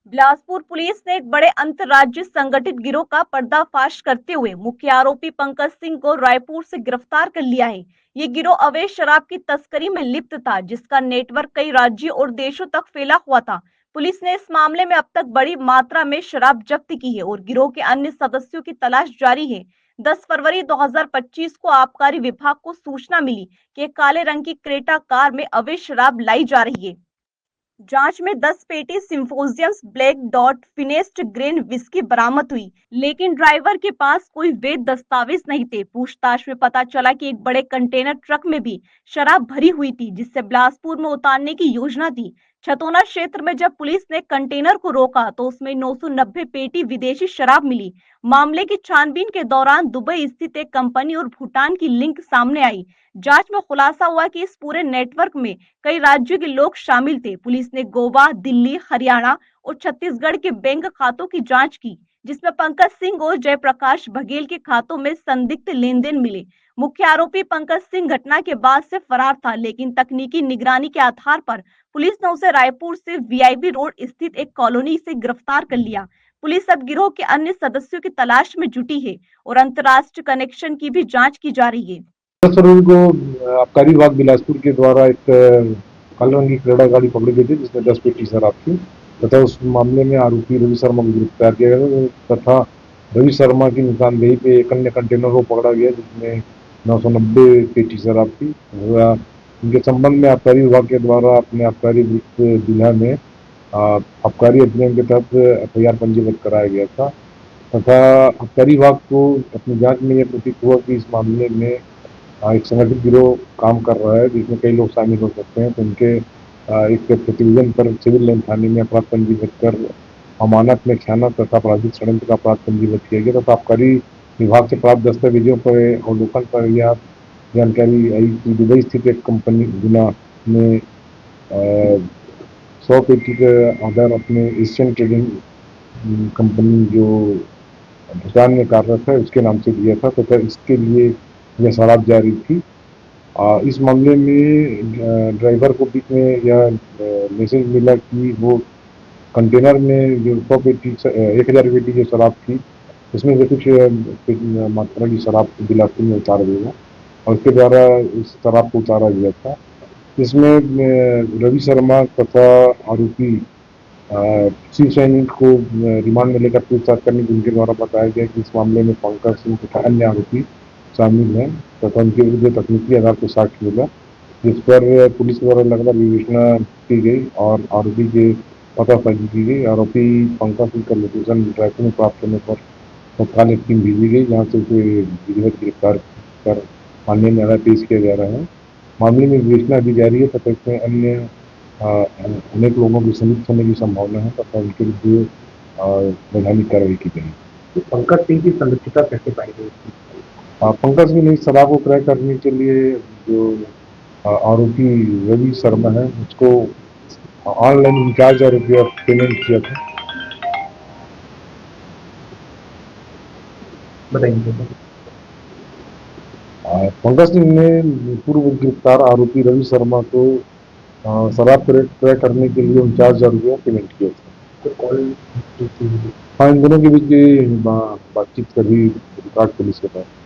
Bilaspur police ने एक बड़े अंतर्राज्यीय संगठित गिरोह का पर्दाफाश करते हुए मुख्य आरोपी पंकज सिंह को रायपुर से गिरफ्तार कर लिया है। ये गिरोह अवैध शराब की तस्करी में लिप्त था, जिसका नेटवर्क कई राज्यों और देशों तक फैला हुआ था। पुलिस ने इस मामले में अब तक बड़ी मात्रा में शराब जब्त की है और गिरोह के अन्य सदस्यों की तलाश जारी है। 10 फरवरी 2025 को आबकारी विभाग को सूचना मिली कि एक काले रंग की क्रेटा कार में अवैध शराब लाई जा रही है। जांच में 10 पेटी सिम्फोजियम्स ब्लैक डॉट फिनेस्ड ग्रेन विस्की बरामद हुई, लेकिन ड्राइवर के पास कोई वैध दस्तावेज नहीं थे। पूछताछ में पता चला कि एक बड़े कंटेनर ट्रक में भी शराब भरी हुई थी, जिससे बिलासपुर में उतारने की योजना थी। छतौना क्षेत्र में जब पुलिस ने कंटेनर को रोका तो उसमें 990 पेटी विदेशी शराब मिली। मामले की छानबीन के दौरान दुबई स्थित एक कंपनी और भूटान की लिंक सामने आई। जांच में खुलासा हुआ कि इस पूरे नेटवर्क में कई राज्यों के लोग शामिल थे। पुलिस ने गोवा, दिल्ली, हरियाणा और छत्तीसगढ़ के बैंक खातों की जांच की, जिसमें पंकज सिंह और जयप्रकाश बघेल के खातों में संदिग्ध लेनदेन मिले। मुख्य आरोपी पंकज सिंह घटना के बाद से फरार था, लेकिन तकनीकी निगरानी के आधार पर पुलिस ने उसे रायपुर से वीआईबी रोड स्थित एक कॉलोनी से गिरफ्तार कर लिया। पुलिस अब गिरोह के अन्य सदस्यों की तलाश में जुटी है और अंतर्राष्ट्रीय कनेक्शन की भी जांच की जा रही है। 10 फरवरी को आबकारी विभाग बिलासपुर के द्वारा एक काले रंग की क्रेटा गाड़ी पकड़ी गई थी, जिसमें 10 पेटी शराब थी तथा उस मामले में आरोपी रवि शर्मा को गिरफ्तार किया गया तथा रवि शर्मा की निशानदेही पे एक अन्य कंटेनर को पकड़ा गया, जिसमें 990 पेटी शराब थी। इनके संबंध में आबकारी विभाग के द्वारा अपने आबकारी जिला में आबकारी अधिनियम के तहत FIR पंजीबद्ध कराया गया था तथा आबकारी विभाग को अपनी जांच में यह प्रतीत हुआ कि इस मामले में एक संगठित गिरोह काम कर रहा है, जिसमें कई लोग शामिल हो सकते हैं। तो उनके एक प्रतिवेदन पर सिविल लाइन थाने में अपराध पंजीबद्ध कर अमानत में खयानत तथा आपराधिक षड्यंत्र का अपराध पंजीबद्ध किया गया तथा आबकारी विभाग से प्राप्त दस्तावेजों पर अवलोकन पर यह जानकारी आई कि दुबई स्थित एक कंपनी गुना में 100 पेटी का ऑर्डर अपने एशियन ट्रेडिंग कंपनी जो भूटान में कार्यरत है उसके नाम से दिया था तथा इसके लिए यह शराब जारी थी। इस मामले में ड्राइवर को बीच में यह मैसेज मिला कि वो कंटेनर में जो 100 पेटी 1000 पेटी जो शराब थी, उसमें से कुछ मात्रा की शराब बिलासपुर में उतार देगा और उसके द्वारा इस शराब को उतारा गया था। इसमें रवि शर्मा तथा आरोपी शिव सैनी को रिमांड में लेकर पूछताछ करने की उनके द्वारा बताया गया कि इस मामले में पंकज सिंह तथा अन्य आरोपी शामिल हैं तथा उनके विरुद्ध तकनीकी आधार पर साक्ष्य मिला, जिस पर पुलिस द्वारा लगातार विवेचना की गई और आरोपी के पतासाजी की गई। आरोपी पंकज सिंह का लोकेशन रायपुर में प्राप्त करने पर तत्काल एक टीम भेजी गई, जहाँ से उसे विधिवत गिरफ्तार कर माननीय न्यायालय पेश किया जा रहा है। मामले में विवेचना अभी जारी है तथा इसमें अन्य अनेक लोगों की संलिप्त होने की संभावना है तथा उनके विरुद्ध वैधानिक कार्रवाई की जाएगी। तो पंकज सिंह की संलिप्तता कैसे पाई गई? पंकज सिंह ने इस शराब को क्रय करने के लिए जो आरोपी रवि शर्मा है उसको ऑनलाइन 49,000 रुपया पेमेंट किया था। बताइए। पंकज सिंह ने पूर्व गिरफ्तार आरोपी रवि शर्मा को शराब क्रय करने के लिए 49,000 रुपया पेमेंट किया था। तो कॉल हाँ, इन दोनों के बीच बातचीत का भी रिकॉर्ड पुलिस के पास